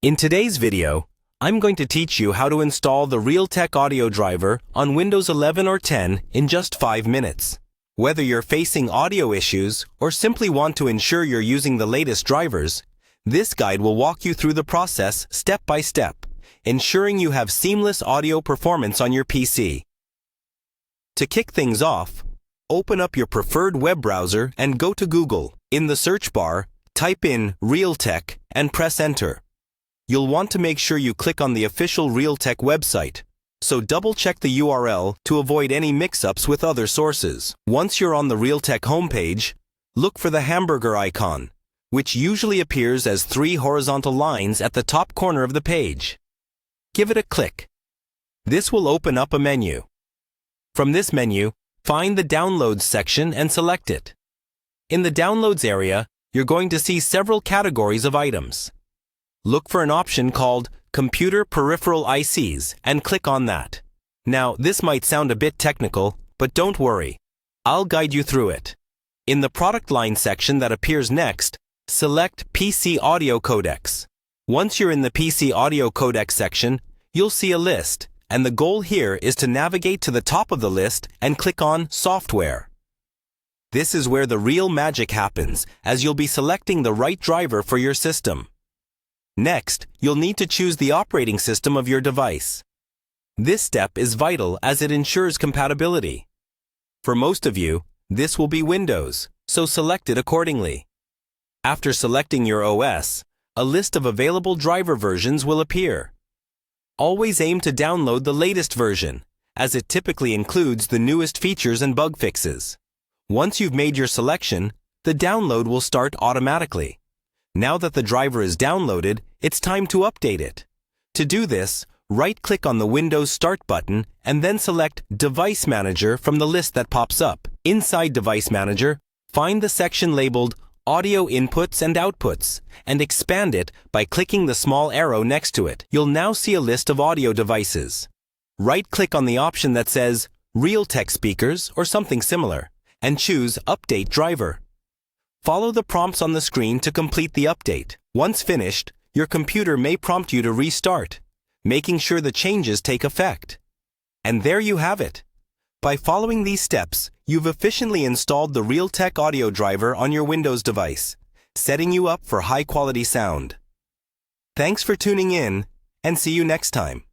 In today's video, I'm going to teach you how to install the Realtek audio driver on Windows 11 or 10 in just 5 minutes. Whether you're facing audio issues or simply want to ensure you're using the latest drivers, this guide will walk you through the process step by step, ensuring you have seamless audio performance on your PC. To kick things off, open up your preferred web browser and go to Google. In the search bar, type in Realtek and press enter. You'll want to make sure you click on the official Realtek website, so double-check the URL to avoid any mix-ups with other sources. Once you're on the Realtek homepage, look for the hamburger icon, which usually appears as 3 horizontal lines at the top corner of the page. Give it a click. This will open up a menu. From this menu, find the Downloads section and select it. In the Downloads area, you're going to see several categories of items. Look for an option called Computer Peripheral ICs and click on that. Now, this might sound a bit technical, but don't worry. I'll guide you through it. In the product line section that appears next, select PC Audio Codecs. Once you're in the PC Audio Codec section, you'll see a list, and the goal here is to navigate to the top of the list and click on Software. This is where the real magic happens, as you'll be selecting the right driver for your system. Next, you'll need to choose the operating system of your device. This step is vital as it ensures compatibility. For most of you, this will be Windows, so select it accordingly. After selecting your OS, a list of available driver versions will appear. Always aim to download the latest version, as it typically includes the newest features and bug fixes. Once you've made your selection, the download will start automatically. Now that the driver is downloaded, it's time to update it. To do this, right-click on the Windows Start button and then select Device Manager from the list that pops up. Inside Device Manager, find the section labeled Audio Inputs and Outputs and expand it by clicking the small arrow next to it. You'll now see a list of audio devices. Right-click on the option that says Realtek Speakers or something similar and choose Update Driver. Follow the prompts on the screen to complete the update. Once finished, your computer may prompt you to restart, making sure the changes take effect. And there you have it. By following these steps, you've efficiently installed the Realtek audio driver on your Windows device, setting you up for high-quality sound. Thanks for tuning in, and see you next time.